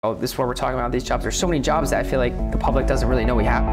Oh, this is what we're talking about, these jobs. There's so many jobs that I feel like the public doesn't really know we have.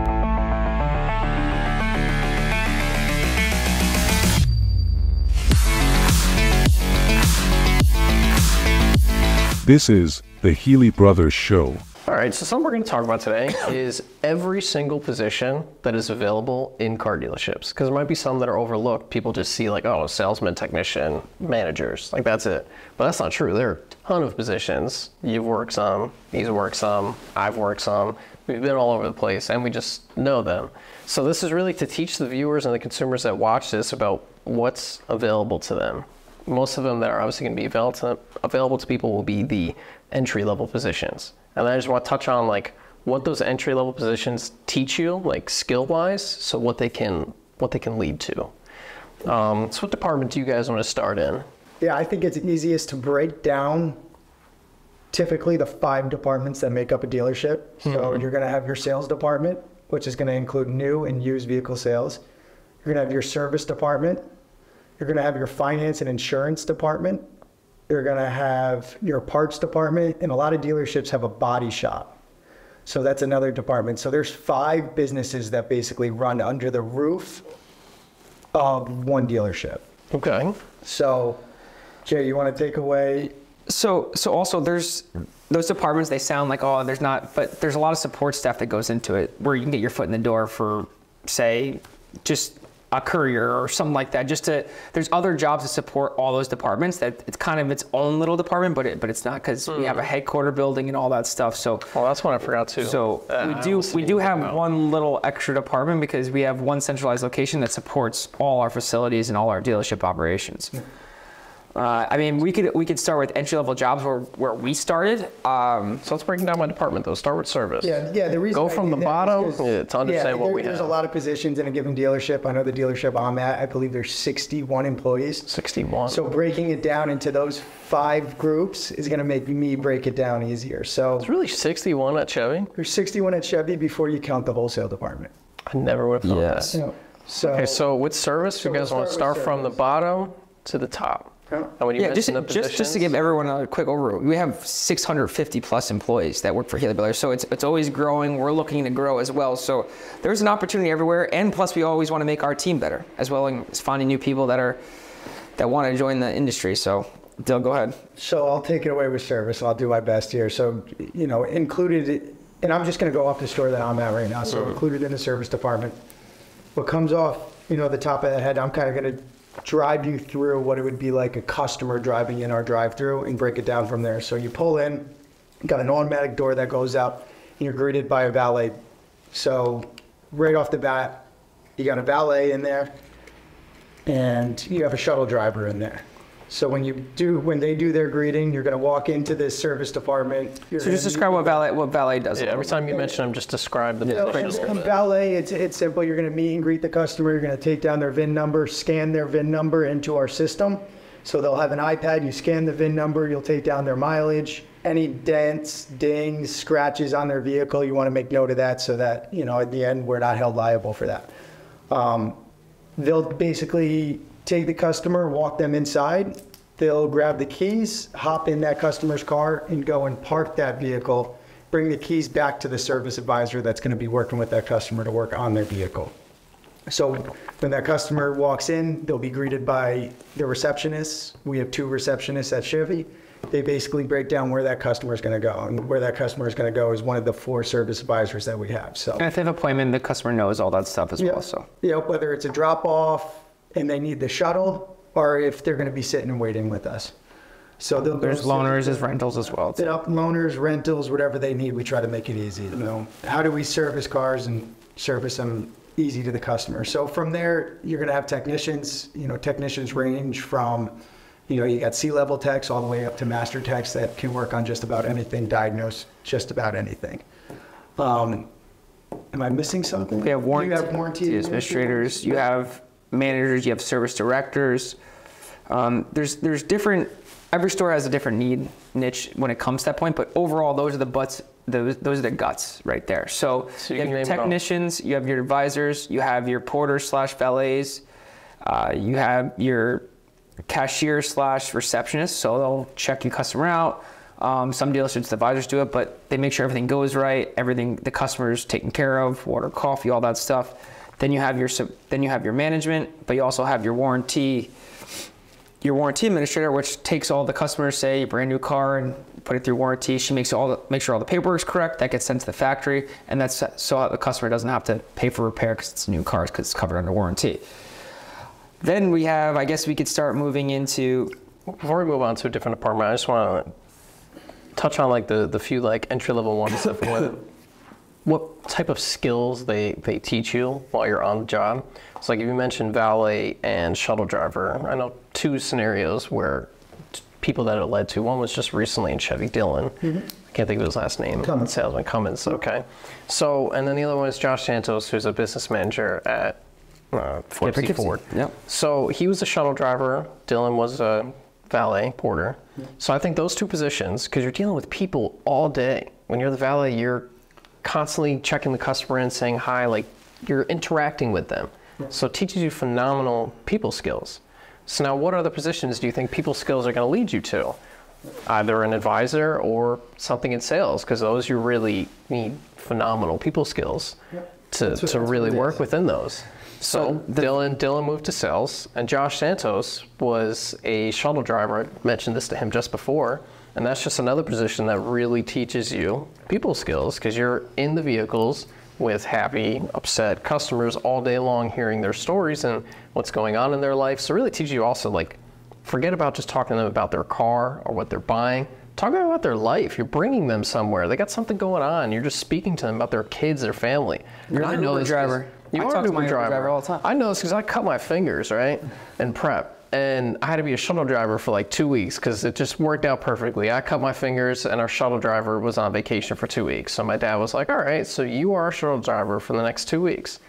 This is the Healey Brothers Show. All right, so something we're going to talk about today is every single position that is available in car dealerships. Because there might be some that are overlooked. People just see like, oh, salesman, technician, managers, like that's it. But that's not true. There are a ton of positions. You've worked some, he's worked some, I've worked some. We've been all over the place and we just know them. So this is really to teach the viewers and the consumers that watch this about what's available to them. Most of them that are obviously going to be available to people will be the entry-level positions. And I just want to touch on like what those entry-level positions teach you, like skill-wise, so what they can lead to. So what department do you guys want to start in? Yeah, I think it's easiest to break down typically the 5 departments that make up a dealership. So you're going to have your sales department, which is going to include new and used vehicle sales. You're going to have your service department. You're going to have your finance and insurance department. You're going to have your parts department, and a lot of dealerships have a body shop. So that's another department. So there's 5 businesses that basically run under the roof of one dealership. Okay. So, Jay, you want to take away? So also there's those departments, they sound like, oh, there's not, but there's a lot of support staff that goes into it where you can get your foot in the door for, say, just a courier or something like that. There's other jobs to support all those departments that it's kind of its own little department, but it's not, because we have a headquarter building and all that stuff. So that's what I forgot too. So we do have one little extra department because we have one centralized location that supports all our facilities and all our dealership operations. I mean, we could start with entry-level jobs where we started. So let's break down my department though. Start with service. Yeah. The reason go from the bottom to understand what we have. There's a lot of positions in a given dealership. I know the dealership I'm at, I believe there's 61 employees. 61. So breaking it down into those 5 groups is going to make me break it down easier. So it's really 61 at Chevy. There's 61 at Chevy before you count the wholesale department. I never would have thought that. Yeah. Okay, so with service, you guys want to start from the bottom to the top. And when you just to give everyone a quick overview, we have 650 plus employees that work for Healey Brothers, so it's always growing. We're looking to grow as well, so there's an opportunity everywhere, and plus we always want to make our team better as well as finding new people that want to join the industry. So Dill, go ahead. So I'll take it away with service. I'll do my best here. So included, and I'm just going to go off the store that I'm at right now. So included in the service department, what comes off the top of the head, I'm kind of going to drive you through what it would be like a customer driving in our drive-through and break it down from there. So you pull in, got an automatic door that goes out, and you're greeted by a valet. So right off the bat, you got a valet in there, and you have a shuttle driver in there. So when they do their greeting, you're going to walk into this service department. So just describe what valet does. Yeah, every time you mention them, just describe the valet. It's simple. You're going to meet and greet the customer. You're going to take down their VIN number, scan their VIN number into our system. So they'll have an iPad. You scan the VIN number. You'll take down their mileage. Any dents, dings, scratches on their vehicle, you want to make note of that so that at the end we're not held liable for that. They'll basically take the customer, walk them inside. They'll grab the keys, hop in that customer's car, and go and park that vehicle. Bring the keys back to the service advisor that's going to be working with that customer to work on their vehicle. So when that customer walks in, they'll be greeted by the receptionists. We have 2 receptionists at Chevy. They basically break down where that customer is going to go. And where that customer is going to go is one of the 4 service advisors that we have. So, and if they have an appointment, the customer knows all that stuff as well. So whether it's a drop-off and they need the shuttle, or if they're going to be sitting and waiting with us. So there's loaners, there's rentals as well. Loaners, rentals, whatever they need, we try to make it easy. How do we service cars and service them easy to the customer? So from there, you're going to have technicians. Technicians range from, you got C-level techs all the way up to master techs that can work on just about anything, diagnose just about anything. Am I missing something? We have warranty. You have warranty administrators. You have managers, you have service directors. There's different, every store has a different niche when it comes to that point, but overall those are those are the guts right there. So you have your technicians, you have your advisors, you have your porters / valets, you have your cashier / receptionist, so they'll check your customer out, Some dealerships, the advisors do it, but they make sure everything goes right, everything, the customer's taken care of, water, coffee, all that stuff. Then you have your management, but you also have your warranty administrator, which takes all the customers, say a brand new car, and put it through warranty. She makes sure all the paperwork's correct. That gets sent to the factory, and that's so the customer doesn't have to pay for repair because it's a new car, because it's covered under warranty. Then we have, I guess we could start moving into. Before we move on to a different department, I just want to touch on like the few like entry-level ones of what type of skills they teach you while you're on the job. So like if you mentioned valet and shuttle driver, I know two scenarios where people that it led to. One was just recently in Chevy, Dylan. I can't think of his last name. Cummins. Salesman Cummins, okay. So, and then the other one is Josh Santos, who's a business manager at Ford. Yep. So he was a shuttle driver. Dylan was a valet porter. So I think those two positions, because you're dealing with people all day. When you're the valet, you're constantly checking the customer in, saying hi, like you're interacting with them. So it teaches you phenomenal people skills. So now what other positions do you think people skills are going to lead you to? Either an advisor or something in sales, because those you really need phenomenal people skills to really work within those. So Dylan moved to sales, and Josh Santos was a shuttle driver. I mentioned this to him just before, and that's just another position that really teaches you people skills, because you're in the vehicles with happy, upset customers all day long, hearing their stories and what's going on in their life. So it really teaches you also, like, forget about just talking to them about their car or what they're buying. Talk about their life. You're bringing them somewhere. They got something going on. You're just speaking to them about their kids, their family. You're an Uber driver. You I are talk an to my Uber driver all the time. I know this because I cut my fingers, right, in prep. And I had to be a shuttle driver for like 2 weeks because it just worked out perfectly. I cut my fingers and our shuttle driver was on vacation for 2 weeks. So my dad was like, all right, so you are a shuttle driver for the next 2 weeks.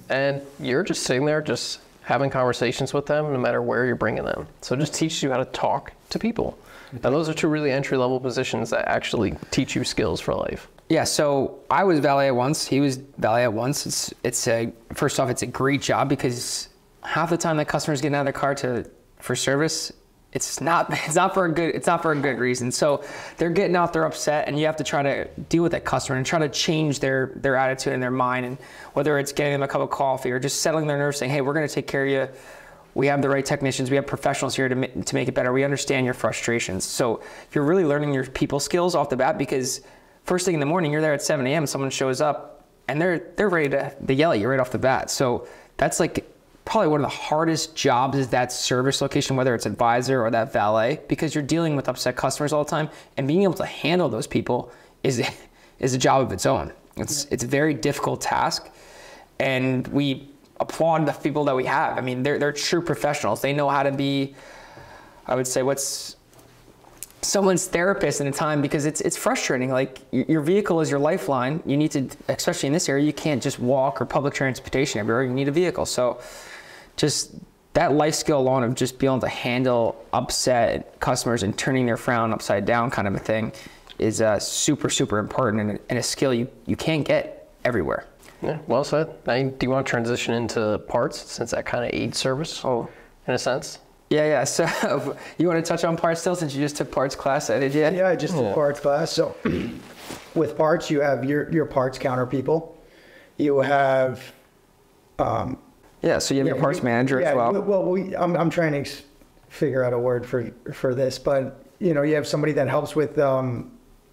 And you're just sitting there just having conversations with them no matter where you're bringing them. So it just teaches you how to talk to people. And those are two really entry-level positions that actually teach you skills for life. Yeah, so I was valet at once. He was valet at once. First off, it's a great job because half the time that customers get out of their car for service, it's not for a good reason. So they're getting out, they're upset, and you have to try to deal with that customer and try to change their attitude and their mind, and whether it's getting them a cup of coffee or just settling their nerves, saying, hey, we're going to take care of you. We have the right technicians. We have professionals here to make it better. We understand your frustrations. So you're really learning your people skills off the bat, because first thing in the morning, you're there at 7 a.m. Someone shows up and they're ready to yell at you right off the bat. So that's like probably one of the hardest jobs, is that service location, whether it's advisor or that valet, because you're dealing with upset customers all the time, and being able to handle those people is a job of its own. It's a very difficult task, and we applaud the people that we have. I mean, they're true professionals. They know how to be, I would say, what's someone's therapist in a time, because it's frustrating. Like, your vehicle is your lifeline. You need to, especially in this area, you can't just walk or public transportation everywhere. You need a vehicle. So just that life skill alone of just being able to handle upset customers and turning their frown upside down kind of a thing is super, super important, and a skill you can't get everywhere. Yeah, well said. Now, do you want to transition into parts, since that kind of aids service, in a sense? Yeah. So you want to touch on parts still, since you just took parts class? Did you? Yeah, I just took parts class. So with parts, you have your parts counter people. You have... so you have your parts manager as well. Well, I'm trying to figure out a word for this, but you have somebody that helps with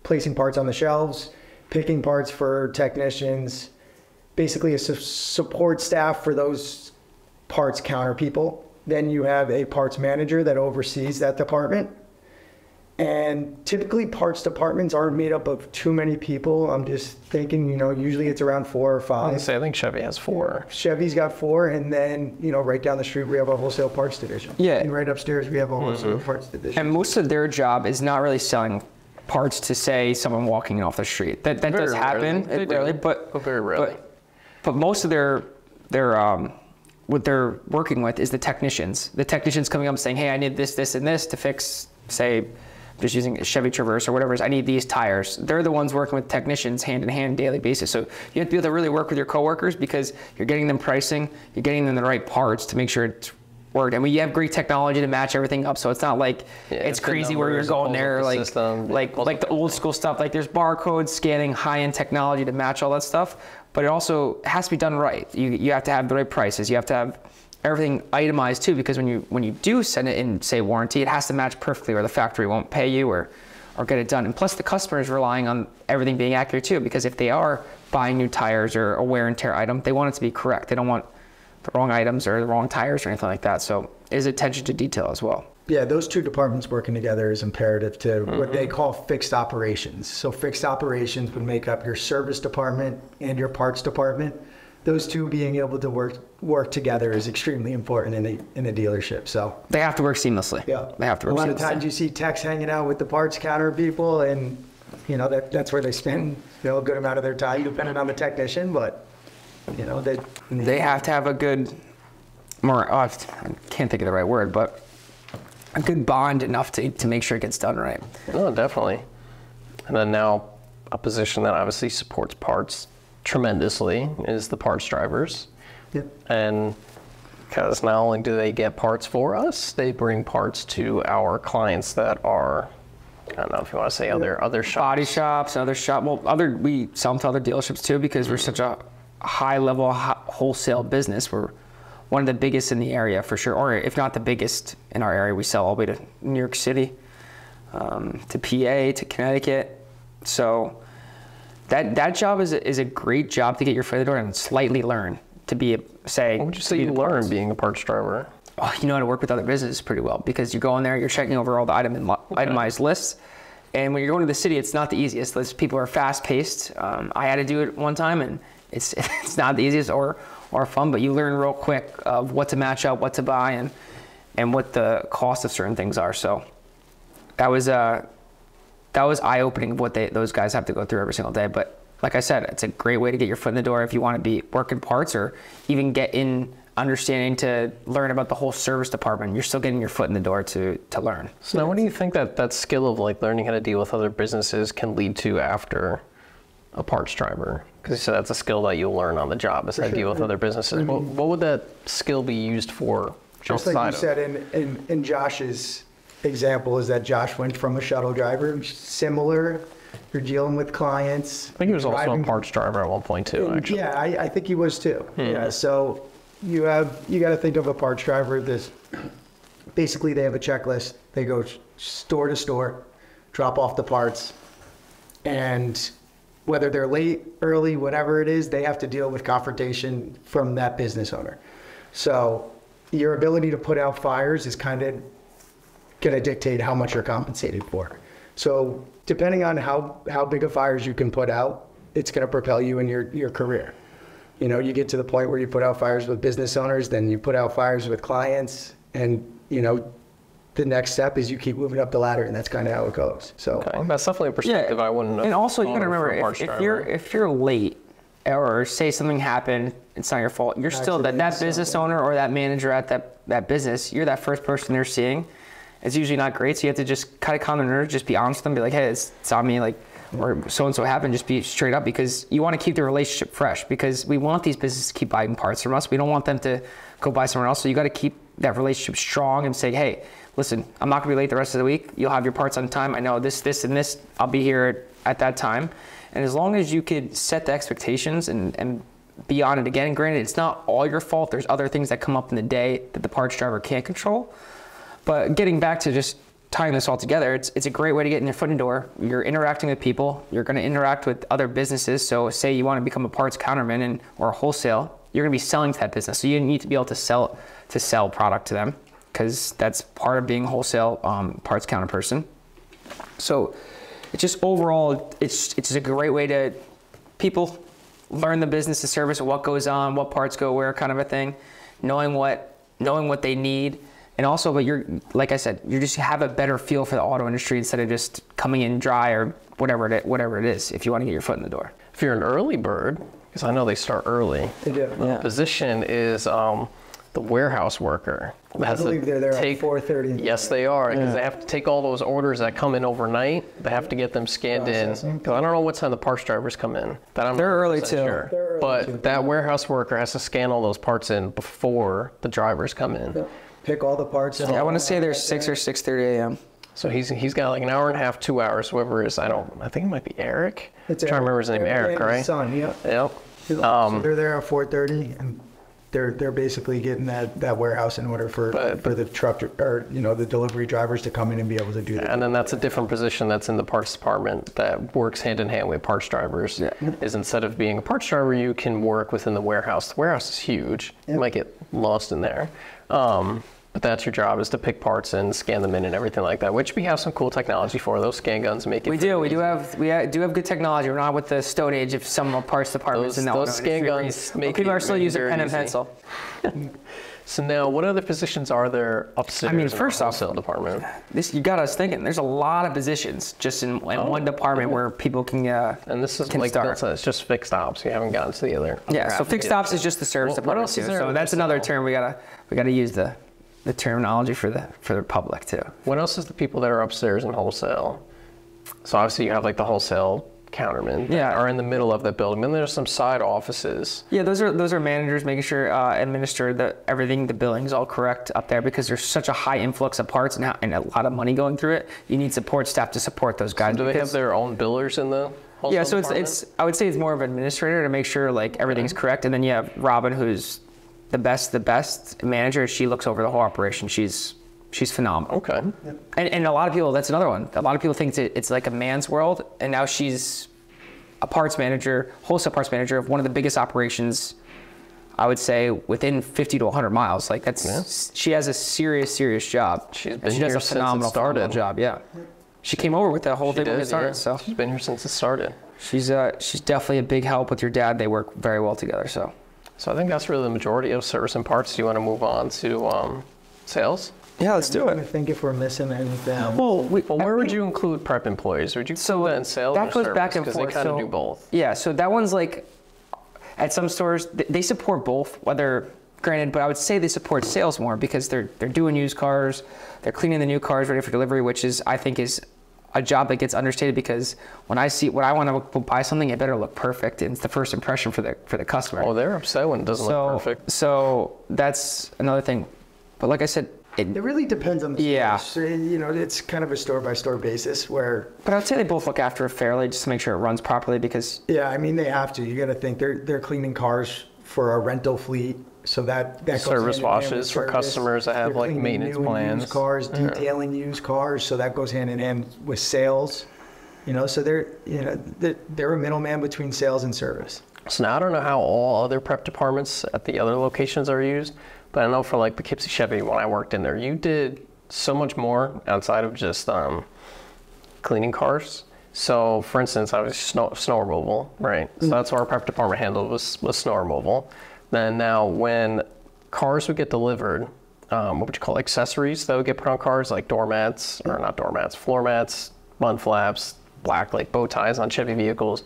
placing parts on the shelves, picking parts for technicians, basically a support staff for those parts counter people. Then you have a parts manager that oversees that department. And typically parts departments aren't made up of too many people. I'm just thinking, usually it's around 4 or 5. I think Chevy has 4. Chevy's got 4, and then, right down the street we have a wholesale parts division. Yeah. And right upstairs we have a wholesale parts division. And most of their job is not really selling parts to, say, someone walking in off the street. That does happen, but very rarely. But most of their what they're working with is the technicians. The technicians coming up and saying, hey, I need this, this, and this to fix, say, just using a Chevy Traverse or whatever it is, I need these tires. They're the ones working with technicians hand in hand daily basis. So you have to be able to really work with your coworkers, because you're getting them pricing, you're getting them the right parts to make sure worked. And we have great technology to match everything up, so it's not like it's crazy where you're going there like the old school stuff. Like there's barcodes, scanning, high-end technology to match all that stuff, but it also has to be done right. You have to have the right prices. You have to have everything itemized too, because when you do send it in, say, warranty, it has to match perfectly, or the factory won't pay you or get it done. And plus the customer is relying on everything being accurate too, because if they are buying new tires or a wear and tear item, they want it to be correct. They don't want the wrong items or the wrong tires or anything like that. So it is attention to detail as well. Yeah, those two departments working together is imperative to what they call fixed operations. So fixed operations would make up your service department and your parts department. Those two being able to work together is extremely important in a dealership. So they have to work seamlessly. Yeah, they have to work seamlessly. A lot of times you see techs hanging out with the parts counter people, and that's where they spend a good amount of their time, depending on the technician. But they have to have a good, I can't think of the right word, but a good bond enough to make sure it gets done right. No, definitely. And then now a position that obviously supports parts tremendously is the parts drivers. Yep. And because not only do they get parts for us, they bring parts to our clients that are, I don't know if you want to say other shops. Body shops, other shop. Well, we sell them to other dealerships too, because we're such a high level wholesale business. We're one of the biggest in the area for sure, or if not the biggest in our area. We sell all the way to New York City, to PA, to Connecticut. So that job is a great job to get your foot in the door and slightly learn to be What would you say you learn being a parts driver? Oh, you know how to work with other businesses pretty well, because you go in there, you're checking over all the itemized lists. And when you're going to the city, it's not the easiest. People are fast paced. I had to do it one time, and it's not the easiest or fun, but you learn real quick of what to match up, what to buy, and what the cost of certain things are. So that was eye-opening of what those guys have to go through every single day. But like I said, it's a great way to get your foot in the door if you want to be working parts, or even get in understanding to learn about the whole service department. You're still getting your foot in the door to learn. So now, what do you think that skill of learning how to deal with other businesses can lead to after a parts driver? Because you said that's a skill that you'll learn on the job, is how to deal with other businesses. What would that skill be used for? Just like you said in Josh's example, is that Josh went from a shuttle driver, similar. You're dealing with clients. I think he was also a parts driver at one point too, actually. Yeah, I think he was too. Yeah, so you got to think of a parts driver. Basically, they have a checklist. They go store to store, drop off the parts, and whether they're late, early, whatever it is, they have to deal with confrontation from that business owner. So your ability to put out fires is kind of going to dictate how much you're compensated for. So depending on how big of fires you can put out, it's going to propel you in your career. You get to the point where you put out fires with business owners, then you put out fires with clients, and the next step is you keep moving up the ladder, and that's kind of how it goes. So that's definitely a perspective I wouldn't know. And also, you got to remember, if you're late, or say something happened, it's not your fault. You're still that business owner or that manager at that business. You're that first person they're seeing. It's usually not great, so you have to just kind of calm their nerves, just be honest with them, be like, hey, it's on me, or so-and-so happened, just be straight up, because you want to keep the relationship fresh, because we want these businesses to keep buying parts from us. We don't want them to go buy somewhere else, so you got to keep that relationship strong and say, hey, listen, I'm not going to be late the rest of the week. You'll have your parts on time. I know this, and this. I'll be here at that time. And as long as you could set the expectations and be on it again, granted, it's not all your fault. There's other things that come up in the day that the parts driver can't control. But getting back to just tying this all together, it's a great way to get in your foot in the door. You're interacting with people. You're going to interact with other businesses. So say you want to become a parts counterman or a wholesale, you're going to be selling to that business. So you need to be able to sell product to them, because that's part of being a wholesale parts counter person. So it's just overall, it's a great way to people learn the business, the service, what goes on, what parts go where, kind of a thing, knowing what they need. And also, but like I said, you just have a better feel for the auto industry instead of just coming in dry or whatever it is, if you want to get your foot in the door. If you're an early bird, because I know they start early, they do. The position is the warehouse worker. I believe they're there at 4:30. Yes, they are, because they have to take all those orders that come in overnight. They have to get them scanned in. Because I don't know what time the parts drivers come in. They're early too. Sure. But that warehouse worker has to scan all those parts in before the drivers come in. pick all the parts. Yeah, I want to say they're 6 or 6:30 a.m. So he's got like an hour and a half, 2 hours, whoever it is. I think it might be Eric. I'm trying to remember his name, Eric, right? His son, yeah. Yep. So they're there at 4:30, and they're basically getting that warehouse in order for the truck or the delivery drivers to come in and be able to do that. And then that's a different position that's in the parts department that works hand in hand with parts drivers. Yeah. Is instead of being a parts driver, you can work within the warehouse. The warehouse is huge. Yeah. You might get lost in there. But that's your job, is to pick parts and scan them in and everything like that, which we have some cool technology for. Those scan guns make it. We do have good technology. We're not with the Stone Age of some parts departments. Those scan guns make people it are still using pen and easy. pencil. So now, what other positions are there upstairs? I mean, first in the off, wholesale department? You got us thinking. There's a lot of positions just in one department where people can. And this is can like start. it's just fixed ops. You haven't gotten to the other. Yeah. So fixed ops is just the service What department else is too. there So in that's another term we gotta use the terminology for the public too. What else is the people that are upstairs in wholesale? So obviously you have like the wholesale countermen that are in the middle of that building. Then there's some side offices. Yeah, those are managers making sure administer the billing's all correct up there, because there's such a high influx of parts and a lot of money going through it. You need support staff to support those guys. So do they have their own billers in the wholesale Yeah, so department? it's I would say it's more of an administrator to make sure like everything's correct, and then you have Robin, who's the best manager. She looks over the whole operation. She's phenomenal. Okay. And a lot of people, that's another one. A lot of people think it's like a man's world, and now she's a parts manager, wholesale parts manager of one of the biggest operations, I would say, within 50 to 100 miles. Like she has a serious job. She's been she here does a since it phenomenal started. job. Yeah. She came over with the whole thing when it started. So she's been here since it started. she's definitely a big help with your dad. They work very well together. So I think that's really the majority of service and parts. Do you want to move on to sales? Yeah, let's do I think if we're missing anything. Well, Where would you include prep employees? Would you include that in sales that or goes service? back and Because forth. they kind of do both. Yeah, so that one's like, at some stores, they support both, whether, granted, but I would say they support sales more because they're doing used cars, they're cleaning the new cars ready for delivery, which I think is a job that gets understated, because when I want to buy something, it better look perfect, and it's the first impression for the customer. Oh, they're upset when it doesn't look perfect. So that's another thing. But like I said, It really depends on the Yeah. store. It's kind of a store-by-store basis where... But I'd say they both look after it fairly, just to make sure it runs properly, because... Yeah, I mean, they have to. You got to think they're cleaning cars for a rental fleet, so that goes Service hand in hand with washes for service. customers that have They're like cleaning maintenance new and plans. used cars, detailing used cars, so that goes hand in hand with sales. So they're a middleman between sales and service. So now I don't know how all other prep departments at the other locations are used, but I know for like Poughkeepsie Chevy, when I worked in there, you did so much more outside of just cleaning cars. So for instance, I was snow removal, right? So that's what our prep department handled was snow removal. Then now when cars would get delivered, what would you call accessories that would get put on cars, like doormats, or not doormats, floor mats, mud flaps, black like bow ties on Chevy vehicles.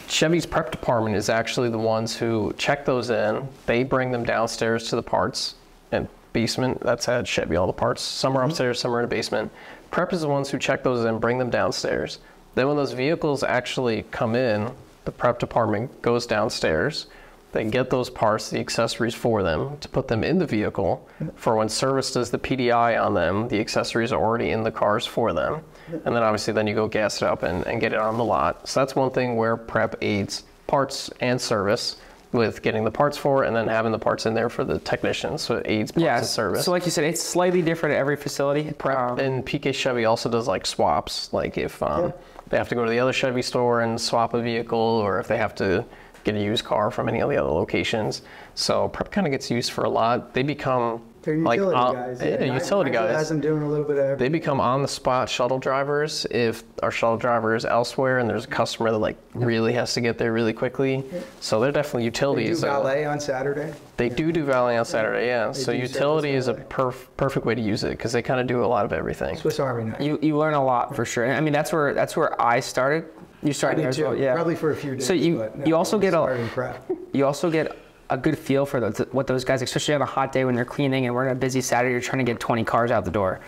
Chevy's prep department is actually the ones who check those in. They bring them downstairs to the parts and basement. That's at Chevy, all the parts. Some are upstairs, some are in the basement. Prep is the ones who check those in, bring them downstairs. Then when those vehicles actually come in, the prep department goes downstairs. They get those parts, the accessories for them, to put them in the vehicle. For when service does the PDI on them, the accessories are already in the cars for them. And then obviously then you go gas it up and get it on the lot. So that's one thing where prep aids parts and service with getting the parts for it, and then having the parts in there for the technicians. So it aids parts and service. So like you said, it's slightly different at every facility. And PK Chevy also does like swaps. Like if they have to go to the other Chevy store and swap a vehicle, or if they have to get a used car from any of the other locations. So prep kind of gets used for a lot. They become They're utility guys. Yeah, utility guys. Has them doing a little bit of everything. They become on-the-spot shuttle drivers if our shuttle driver is elsewhere and there's a customer that like really has to get there really quickly. So they're definitely They do utilities. valet on Saturday. They do valet on Saturday, yeah. So do utility is a service perfect way to use it because they kind of do a lot of everything. Swiss Army knife. You learn a lot for sure. I mean, that's where I started. You started there as well, yeah. Probably for a few days. So you also get a good feel for what those guys, especially on a hot day when they're cleaning and we're on a busy Saturday, you're trying to get 20 cars out the door.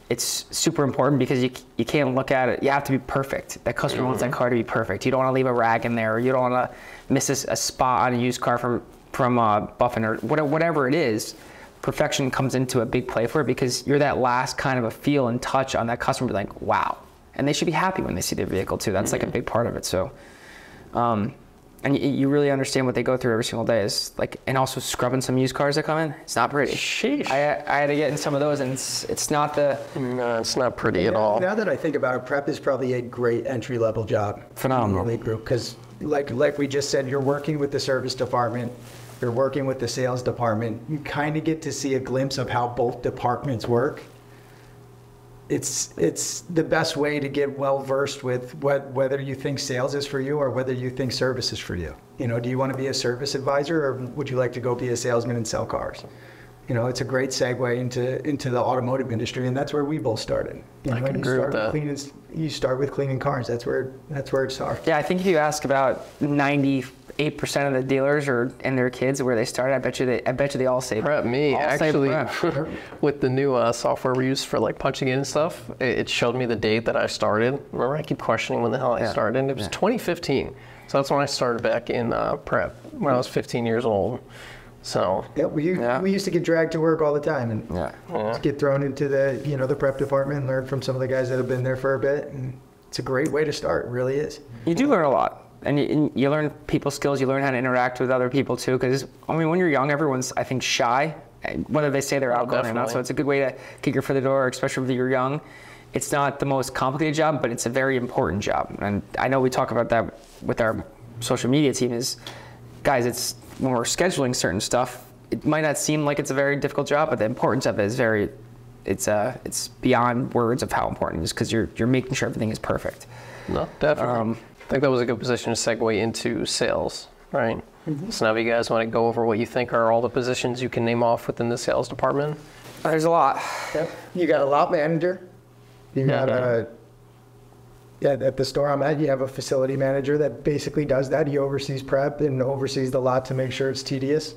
It's super important because you can't look at it. You have to be perfect. That customer wants that car to be perfect. You don't want to leave a rag in there, or you don't want to miss a spot on a used car from buffing or whatever it is. perfection comes into a big play for it, because you're that last kind of a feel and touch on that customer, like, wow. And they should be happy when they see their vehicle too. That's like a big part of it. So, and you really understand what they go through every single day. Is like, and also scrubbing some used cars that come in. It's not pretty. Sheesh. I had to get in some of those, and it's not the. No, it's not pretty at all. Now that I think about it, prep is probably a great entry-level job. Phenomenal. Because like we just said, you're working with the service department, you're working with the sales department. You kind of get to see a glimpse of how both departments work. It's the best way to get well-versed with whether you think sales is for you or whether you think service is for you. You know, do you want to be a service advisor, or would you like to go be a salesman and sell cars? You know, it's a great segue into the automotive industry, and that's where we both started. You know, I can agree with that. You start with cleaning cars. That's where it starts. Yeah, I think if you ask about 98% of the dealers and their kids where they started, I bet you they all say Prep. Me, all actually, say prep. with the new software we use for like punching in and stuff, it showed me the date that I started. Remember, I keep questioning when the hell I started, and it was 2015. So that's when I started back in prep, when I was 15 years old. So yeah, we used to get dragged to work all the time, and just get thrown into the prep department and learn from some of the guys that have been there for a bit. And it's a great way to start. It really is. You do learn a lot, and you learn people skills. You learn how to interact with other people too. Because I mean, when you're young, everyone's, I think, shy, whether they say they're outgoing or not. So it's a good way to get your foot in the door, especially if you're young. It's not the most complicated job, but it's a very important job. And I know we talk about that with our social media team. Is guys, it's when we're scheduling certain stuff, it might not seem like it's a very difficult job, but the importance of it is it's beyond words of how important it is, because you're making sure everything is perfect. No, definitely. I think that was a good position to segue into sales, right? Mm-hmm. So now if you guys want to go over what you think are all the positions you can name off within the sales department. There's a lot. Yep. You got a lot manager. You got at the store I'm at, you have a facility manager that basically does that. He oversees prep and oversees the lot to make sure it's tedious.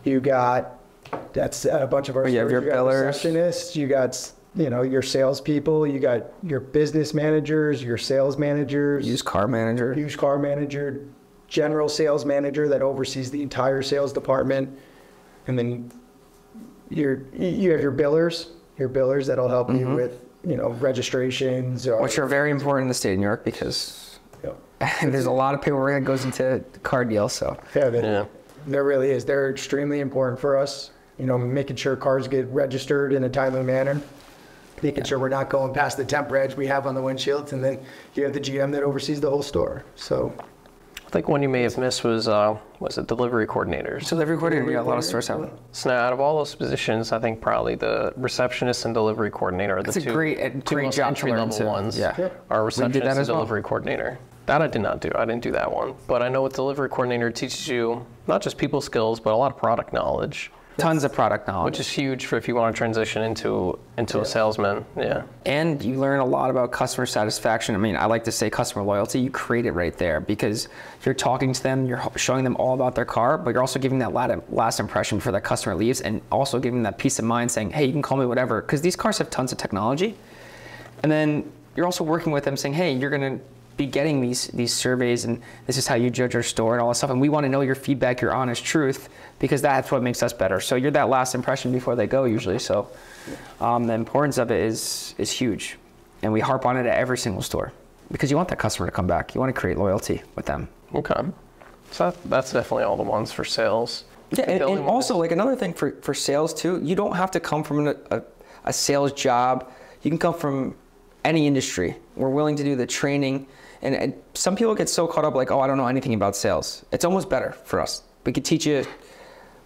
That's a bunch of our you have your billers, receptionists, you got your salespeople, you got your business managers, your sales managers, used car manager, general sales manager that oversees the entire sales department, and then you have your billers that'll help you with registrations, which are very important in the state of New York, because there's a lot of paperwork that goes into car deals. So there really is. They're extremely important for us. Making sure cars get registered in a timely manner, making sure we're not going past the temp reg we have on the windshields, and then you have the GM that oversees the whole store. So I think one you may have missed was it delivery coordinators? Delivery coordinator, we got a lot of stores have. So now, out of all those positions, I think probably the receptionist and delivery coordinator are the two most entry-level ones. Yeah. Our receptionist and delivery coordinator. That I did not do. I didn't do that one. But I know what delivery coordinator teaches you, not just people skills, but a lot of product knowledge. Tons of product knowledge. Which is huge for if you want to transition into a salesman. Yeah. And you learn a lot about customer satisfaction. I mean, I like to say customer loyalty. You create it right there, because if you're talking to them, you're showing them all about their car, but you're also giving that last impression before that customer leaves, and also giving them that peace of mind saying, hey, you can call me whatever, because these cars have tons of technology. And then you're also working with them saying, hey, you're going to be getting these surveys, and this is how you judge our store and all that stuff, and we want to know your feedback, your honest truth, because that's what makes us better. So you're that last impression before they go usually. So the importance of it is huge, and we harp on it at every single store, because you want that customer to come back. You want to create loyalty with them. Okay, so that's definitely all the ones for sales. Yeah, and also like another thing for sales too, you don't have to come from a sales job. You can come from any industry. We're willing to do the training. And some people get so caught up like, oh, I don't know anything about sales. It's almost better for us. We could teach you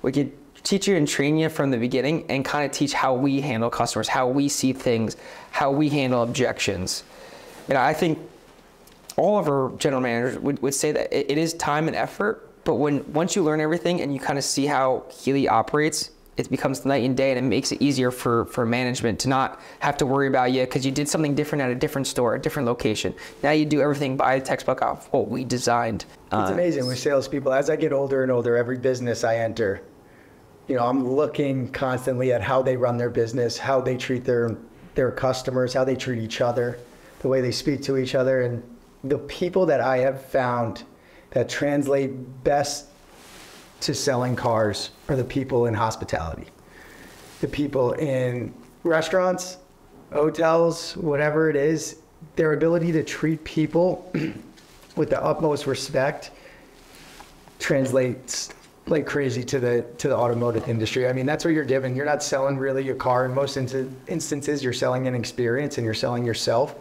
and train you from the beginning, and kind of teach how we handle customers, how we see things, how we handle objections. I think all of our general managers would say that it is time and effort, but once you learn everything and you kind of see how Healey operates, it becomes night and day, and it makes it easier for management to not have to worry about you because you did something different at a different store, a different location. Now you do everything by the textbook of what we designed. It's amazing with salespeople. As I get older and older, every business I enter, I'm looking constantly at how they run their business, how they treat their customers, how they treat each other, the way they speak to each other. And the people that I have found that translate best to selling cars are the people in hospitality. The people in restaurants, hotels, whatever it is, their ability to treat people with the utmost respect translates like crazy to the automotive industry. I mean, that's what you're given. You're not selling really a car. In most instances, you're selling an experience and you're selling yourself.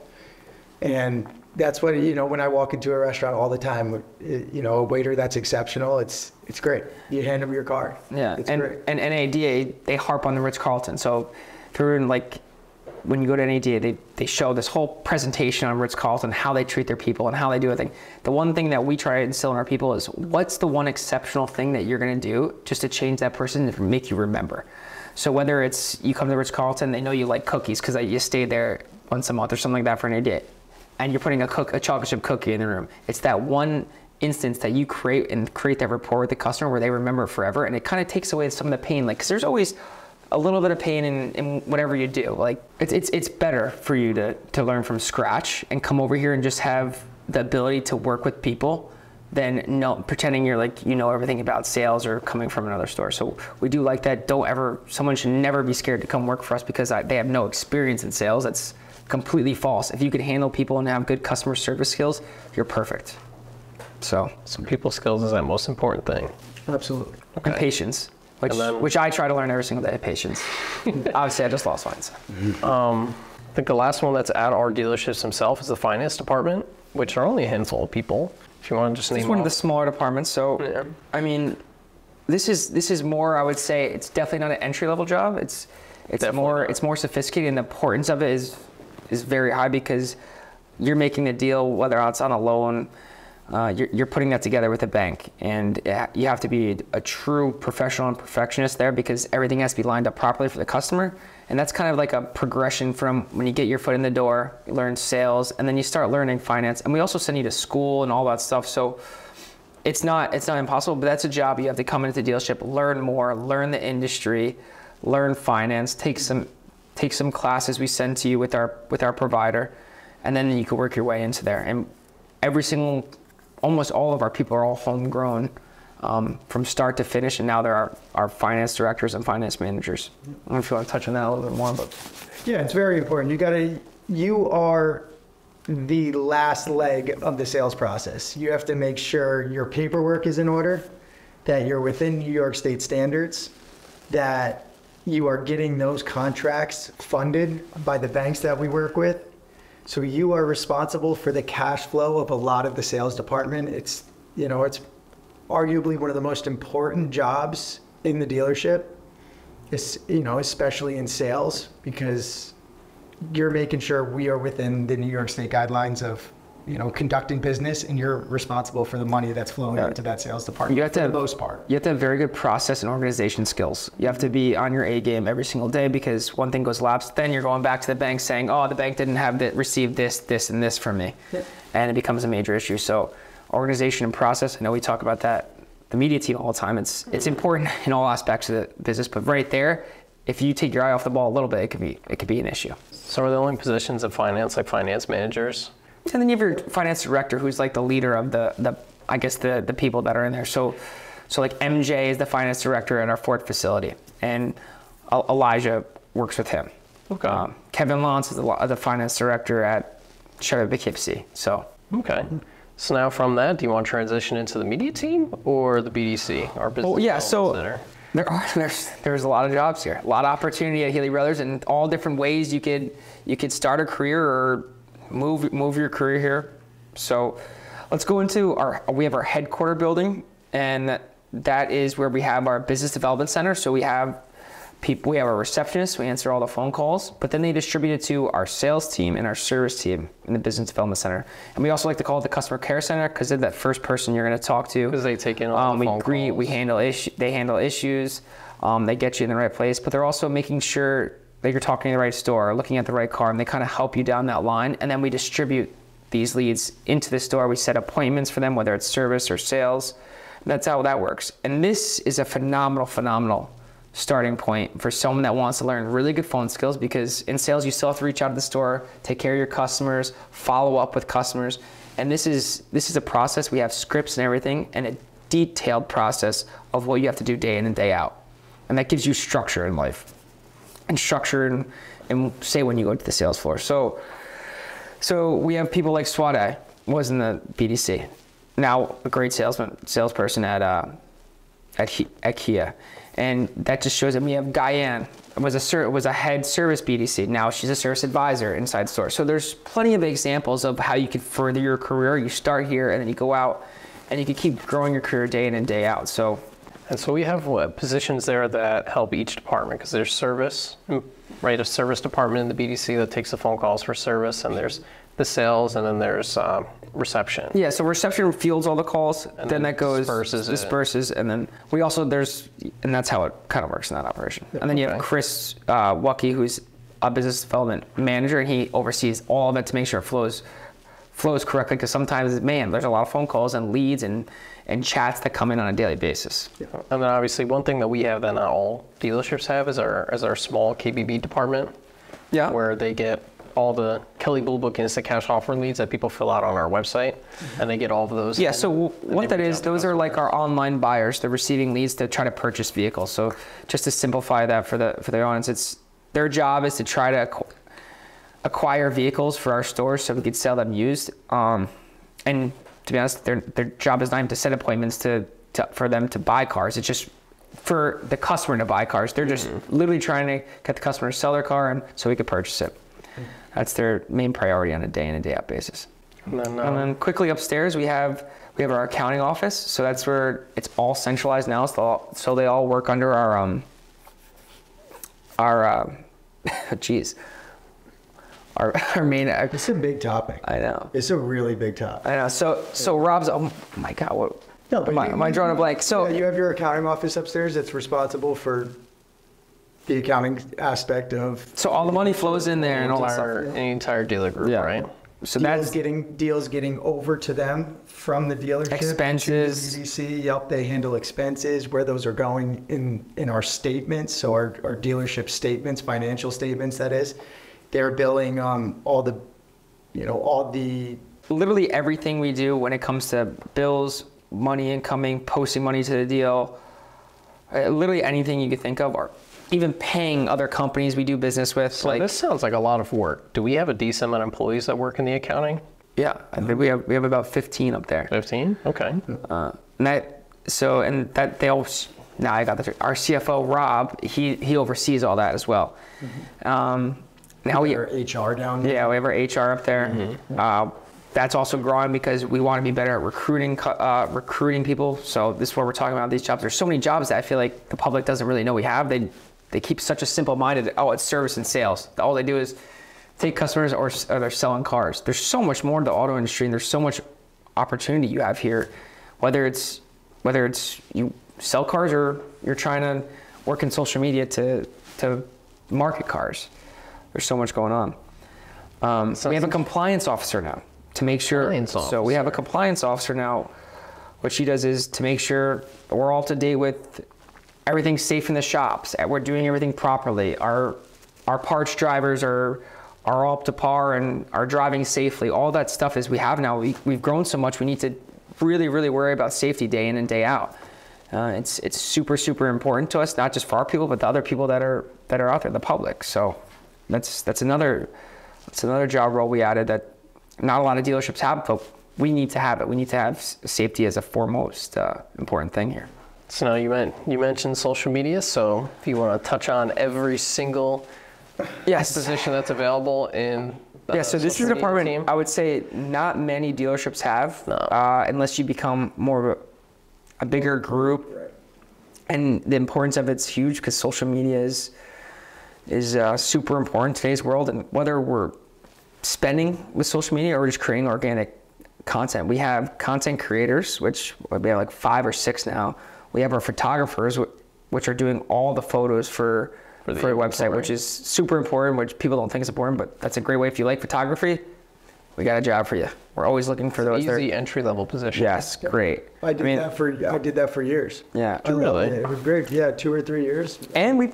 And that's what, you know, when I walk into a restaurant all the time, you know, a waiter that's exceptional, it's great. You hand them your card. Yeah, it's and, great. and NADA, they harp on the Ritz-Carlton. So if you're in like, when you go to NADA, they show this whole presentation on Ritz-Carlton, how they treat their people and how they do everything. The one thing that we try to instill in our people is what's the one exceptional thing that you're going to do just to change that person and make you remember. So whether it's you come to Ritz-Carlton, they know you like cookies because you stay there once a month or something like that for NADA, and you're putting a chocolate chip cookie in the room. It's that one instance that you create that rapport with the customer where they remember it forever, and it kind of takes away some of the pain. Like, because there's always a little bit of pain in whatever you do. Like, it's better for you to learn from scratch and come over here and just have the ability to work with people than pretending you're like, you know, everything about sales or coming from another store. So we do like that. Someone should never be scared to come work for us because they have no experience in sales. That's completely false. If you could handle people and have good customer service skills, you're perfect. So people skills is that most important thing. Absolutely. And patience, which I try to learn every single day. Patience. Obviously, I just lost mine. So. I think the last one that's at our dealerships themselves is the finance department, which are only a handful of people. If you want to just name it's one of the smaller departments. So, yeah. I mean, this is more. I would say it's definitely not an entry level job. It's more sophisticated, and the importance of it is very high because you're making the deal, whether it's on a loan. You're putting that together with a bank, and you have to be a true professional and perfectionist there because everything has to be lined up properly for the customer. And that's kind of like a progression from when you get your foot in the door, you learn sales, and then you start learning finance. And we also send you to school and all that stuff. So it's not impossible, but that's a job. You have to come into the dealership, learn more, learn the industry, learn finance, take some classes we send to you with our provider, and then you can work your way into there. And almost all of our people are all homegrown from start to finish, and now they're our finance directors and finance managers. I don't know if you want to touch on that a little bit more, but yeah, it's very important. You are the last leg of the sales process. You have to make sure your paperwork is in order, that you're within New York State standards, that you are getting those contracts funded by the banks that we work with. So you are responsible for the cash flow of a lot of the sales department. It's arguably one of the most important jobs in the dealership, especially in sales, because you're making sure we are within the New York State guidelines of, conducting business, and you're responsible for the money that's flowing into that sales department for the most part. You have to have very good process and organization skills. You have to be on your A game every single day because one thing goes lapsed, then you're going back to the bank saying, oh, the bank didn't receive this, and this from me. Yep. And it becomes a major issue. So organization and process, I know we talk about that, the media team all the time. It's important in all aspects of the business, but right there, if you take your eye off the ball a little bit, it could be an issue. So are the only positions of finance, like finance managers? And then you have your finance director, who's like the leader of the people that are in there. So like MJ is the finance director at our Ford facility, and Elijah works with him. Okay. Kevin Lance is the finance director at Chevy Poughkeepsie. So. Okay. So now from that, do you want to transition into the media team or the BDC, our business center? There's a lot of jobs here, a lot of opportunity at Healey Brothers, and all different ways you could start a career or move your career here. So let's go into we have our headquarter building, and that is where we have our business development center. So we have our receptionists, we answer all the phone calls, but then they distribute it to our sales team and our service team in the business development center. And we also like to call it the customer care center because they're that first person you're going to talk to. Because they take in all the phone calls. We handle they handle issues, they get you in the right place, but they're also making sure that you're talking to the right store, looking at the right car, and they kind of help you down that line. And then we distribute these leads into the store. We set appointments for them, whether it's service or sales. And that's how that works. And this is a phenomenal starting point for someone that wants to learn really good phone skills, because in sales, you still have to reach out to the store, take care of your customers, follow up with customers. And this is a process. We have scripts and everything, and detailed process of what you have to do day in and day out. And that gives you structure in life and structure and say when you go to the sales floor. So we have people like Swade was in the BDC. Now a great salesperson at Kia. And that just shows that we have Guyanne was a head service BDC. Now she's a service advisor inside the store. So there's plenty of examples of how you could further your career. You start here and then you go out and you can keep growing your career day in and day out. And so we have positions there that help each department, because there's service, right? A service department in the BDC that takes the phone calls for service, and there's the sales, and then there's reception. Yeah, so reception fields all the calls, and then that goes disperses and then we also and that's how it kind of works in that operation. And then you have Chris Wucky, who's a business development manager, and he oversees all of it to make sure it flows correctly, because sometimes, man, there's a lot of phone calls and leads and chats that come in on a daily basis. Yeah. And then obviously one thing that we have that not all dealerships have is our small KBB department. Yeah. Where they get all the Kelley Blue Book instant cash offer leads that people fill out on our website, and they get all of those. Yeah, so what that is, those are like our online buyers. They're receiving leads to try to purchase vehicles. So just to simplify that for the audience, their job is to try to acquire vehicles for our stores so we could sell them used. And to be honest, their job is not even to set appointments for them to buy cars. It's just for the customer to buy cars. They're just literally trying to get the customer to sell their car and so we could purchase it. That's their main priority on a day in and day out basis. And then quickly upstairs we have our accounting office. So that's where it's all centralized now. So they all work under our main. It's a big topic. I know. It's a really big topic. I know. So Rob's. Oh my God. What? No, but am I drawing a blank? So you have your accounting office upstairs that's responsible for the accounting aspect of. So all the money flows in there and all that stuff. The entire dealer group, right? So deals getting over to them from the dealership. Expenses. To the BDC. Yep, they handle expenses, where those are going in our statements. So our dealership statements, financial statements, that is. They're billing all the literally everything we do when it comes to bills, money incoming, posting money to the deal, literally anything you could think of, or even paying other companies we do business with. So this sounds like a lot of work. Do we have a decent amount of employees that work in the accounting? Yeah, I think we have about 15 up there. 15? Okay. Now I got our CFO Rob. He oversees all that as well. Now we have our HR down there. Yeah, we have our HR up there. That's also growing because we want to be better at recruiting people. So this is what we're talking about, these jobs. There's so many jobs that I feel like the public doesn't really know we have. They keep such a simple-minded, it's service and sales. All they do is take customers or they're selling cars. There's so much more to the auto industry, and there's so much opportunity you have here, whether it's you sell cars or you're trying to work in social media to market cars. There's so much going on. We have a compliance officer now to make sure. So we have a compliance officer now. What she does is to make sure we're all up to date with everything's safe in the shops. We're doing everything properly. Our parts drivers are all up to par and are driving safely. All that stuff is we have now. We've grown so much. We need to really, really worry about safety day in and day out. It's super, super important to us, not just for our people, but the other people that are out there, the public. So that's another job role we added that not a lot of dealerships have, but we need to have it. We need to have safety as a foremost important thing here. So now you mentioned social media. So if you want to touch on every single position that's available in so this is a department team. I would say not many dealerships have, unless you become more of a bigger group. And the importance of it's huge because social media is super important in today's world. And whether we're spending with social media or just creating organic content, we have content creators, which we have like 5 or 6 now. We have our photographers, which are doing all the photos for the website, which is super important, which people don't think is important, but that's a great way. If you like photography, we got a job for you. We're always looking for those. Easy entry-level position. Yes, great. I did that for years. Yeah. Really? It was great. Yeah, 2 or 3 years. And we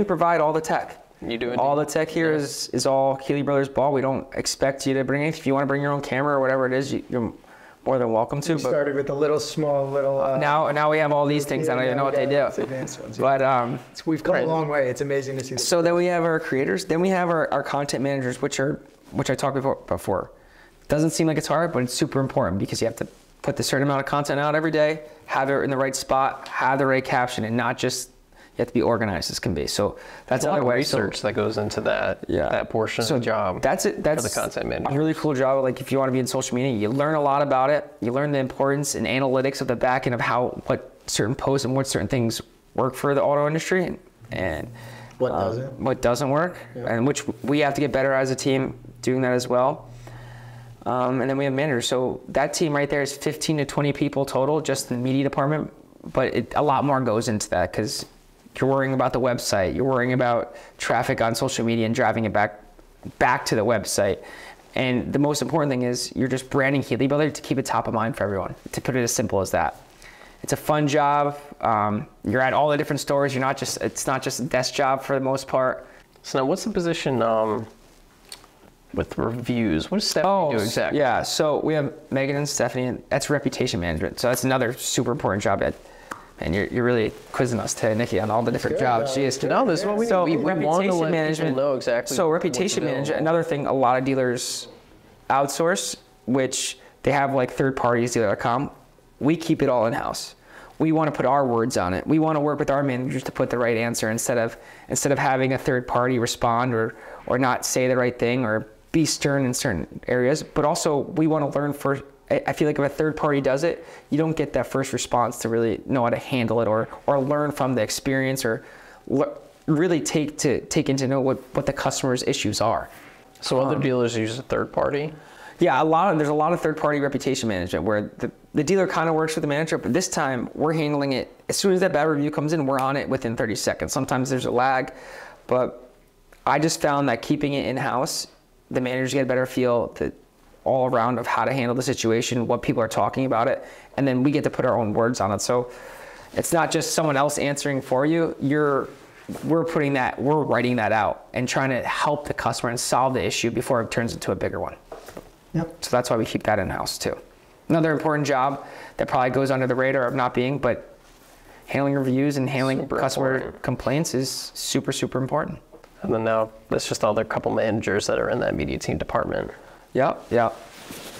provide all the tech. You do all the tech here is all Healey Brothers bought. We don't expect you to bring anything. If you want to bring your own camera or whatever it is, you're more than welcome to. We But started with a little small now we have all these things. I don't even know what they do. Advanced ones, But we've come a long way. It's amazing to see. so then we have our creators. Then we have our content managers, which I talked before. Doesn't seem like it's hard, but it's super important because you have to put the certain amount of content out every day, have it in the right spot, have the right caption, and not just. You have to be organized as can be. So that's a lot another of way. research that goes into that. That portion of the job. That's it. That's for the content manager. A really cool job. Like if you want to be in social media, you learn a lot about it. You learn the importance and analytics of the back end of what certain posts and what certain things work for the auto industry and what doesn't work, and which we have to get better as a team doing that as well. And then we have managers. So that team right there is 15 to 20 people total, just in the media department. But a lot more goes into that because you're worrying about the website. You're worrying about traffic on social media and driving it back to the website. And the most important thing is you're just branding Healey Brothers to keep it top of mind for everyone, to put it as simple as that. It's a fun job. You're at all the different stores. It's not just a desk job for the most part. So now what's the position with reviews? What does Stephanie do exactly? Yeah, so we have Megan and Stephanie, and that's reputation management. So that's another super important job. And you're really quizzing us today, Nicky, on all the different jobs. She is. No, this is what we need. We want to let management people know exactly. So reputation management, another thing a lot of dealers outsource, which they have like third parties, dealer.com. We keep it all in-house. We want to put our words on it. We want to work with our managers to put the right answer instead of having a third party respond or not say the right thing or be stern in certain areas. But also we want to learn first. I feel like if a third party does it, you don't get that first response to really know how to handle it or learn from the experience or really take into know what the customer's issues are. So other dealers use a third party? Yeah, there's a lot of third party reputation management where the dealer kind of works with the manager, but this time we're handling it. As soon as that bad review comes in, we're on it within 30 seconds. Sometimes there's a lag, but I just found that keeping it in-house, the managers get a better feel all around of how to handle the situation, what people are talking about it, and then we get to put our own words on it. So it's not just someone else answering for you. We're writing that out and trying to help the customer and solve the issue before it turns into a bigger one. Yep. So that's why we keep that in-house too. Another important job that probably goes under the radar of not being, but handling reviews and handling customer complaints is super, super important. And then now that's just all the couple managers that are in that media team department. Yeah.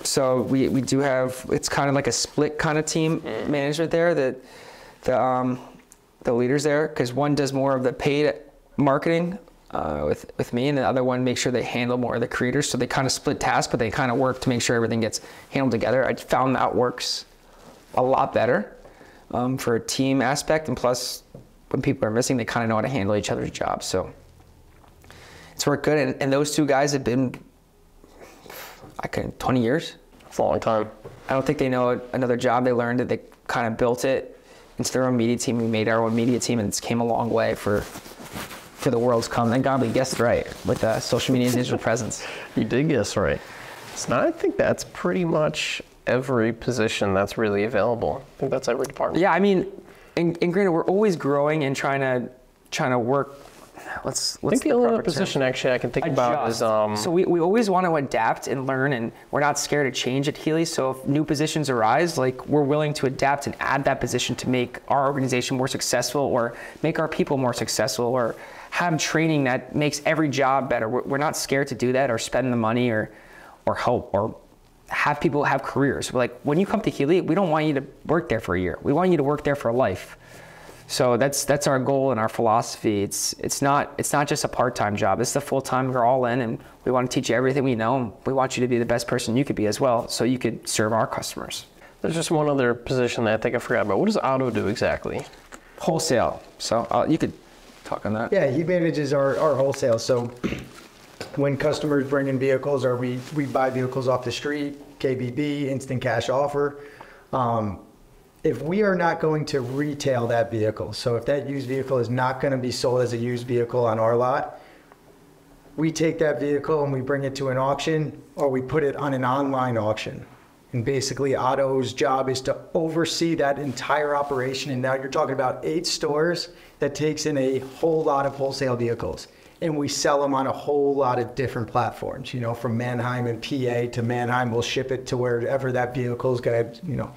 So we do have, it's kind of like a split kind of team management there, the leaders there, because one does more of the paid marketing with me, and the other one makes sure they handle more of the creators. So they kind of split tasks, but they kind of work to make sure everything gets handled together. I found that works a lot better for a team aspect, and plus when people are missing, they kind of know how to handle each other's jobs. So it's worked good, and those two guys have been 20 years. It's a long time. I don't think they know another job. They learned it. They kind of built it into their own media team. We made our own media team, and it's came a long way for the world's come. Thank God we guessed right with social media and digital presence. You did guess right. So now I think that's pretty much every position that's really available. I think that's every department. Yeah, I mean, and granted, we're always growing and trying to work. I think the only other position actually I can think about is so we always want to adapt and learn, and we're not scared to change at Healey. So if new positions arise, like we're willing to adapt and add that position to make our organization more successful or make our people more successful or have training that makes every job better. We're not scared to do that or spend the money or help or have people have careers. We're like, when you come to Healey, we don't want you to work there for a year. We want you to work there for life. So that's our goal and our philosophy. It's not just a part-time job. It's the full-time. We're all in, and we want to teach you everything we know. And we want you to be the best person you could be as well, so you could serve our customers. There's just one other position that I think I forgot about. What does Auto do exactly? Wholesale. So you could talk on that. Yeah, he manages our wholesale. So when customers bring in vehicles or we buy vehicles off the street, KBB, instant cash offer. If we are not going to retail that vehicle, so if that used vehicle is not going to be sold as a used vehicle on our lot, we take that vehicle and we bring it to an auction or we put it on an online auction. And basically Auto's job is to oversee that entire operation. And now you're talking about 8 stores that takes in a whole lot of wholesale vehicles. and we sell them on a whole lot of different platforms, you know, from Mannheim and PA to Mannheim. We'll ship it to wherever that vehicle is going to, you know.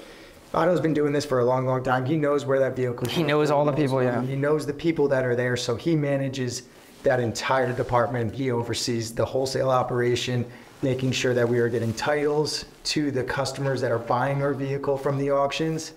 Otto's been doing this for a long, long time. He knows where that vehicle is. He knows all the people, yeah. He knows the people that are there, so he manages that entire department. He oversees the wholesale operation, making sure that we are getting titles to the customers that are buying our vehicle from the auctions.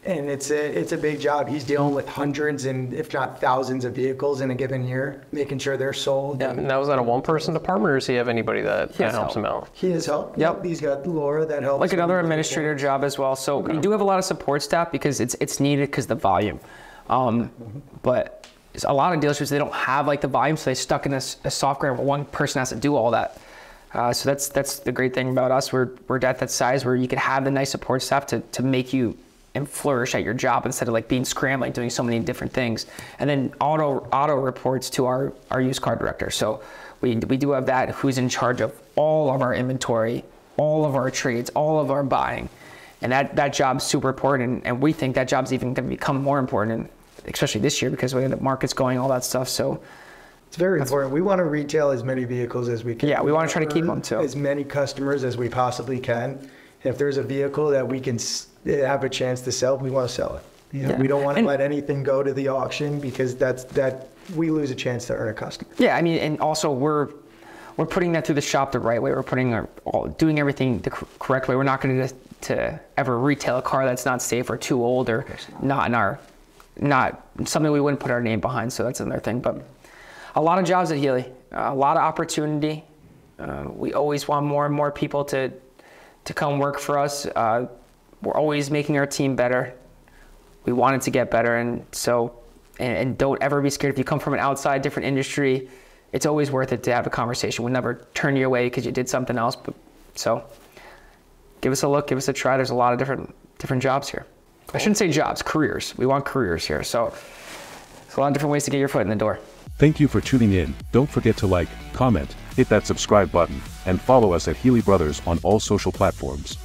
And it's a big job. He's dealing with hundreds and if not thousands of vehicles in a given year, making sure they're sold. Yeah, and that was at a one-person department, or does he have anybody that helps him out? He has help. Yep. He's got Laura that helps. Like another administrator job as well. So we do have a lot of support staff because it's needed because of the volume. But a lot of dealerships, they don't have like the volume, so they stuck in a software where one person has to do all that. So that's the great thing about us. We're at that size where you could have the nice support staff to make you and flourish at your job instead of like being scrambling, doing so many different things. And then auto reports to our used car director. So we do have that, who's in charge of all of our inventory, all of our trades, all of our buying. And that job's super important. And we think that job's even going to become more important, especially this year because the market's going, all that stuff. So it's very important. We want to retail as many vehicles as we can. Yeah, we want to try to keep them too. As many customers as we possibly can. If there's a vehicle that we can have a chance to sell, we want to sell it. You know, we don't want to let anything go to the auction because that we lose a chance to earn a customer. Yeah, I mean, and also we're putting that through the shop the right way. We're doing everything the correct way. We're not going to ever retail a car that's not safe or too old or not something we wouldn't put our name behind. So that's another thing. But a lot of jobs at Healey, a lot of opportunity. We always want more and more people to come work for us. We're always making our team better. We want it to get better, and so don't ever be scared if you come from an outside different industry. It's always worth it to have a conversation. We'll never turn you away because you did something else. But so give us a look, give us a try. There's a lot of different jobs here. Cool. I shouldn't say jobs, careers. We want careers here. So there's a lot of different ways to get your foot in the door. Thank you for tuning in. Don't forget to like, comment, hit that subscribe button, and follow us at Healey Brothers on all social platforms.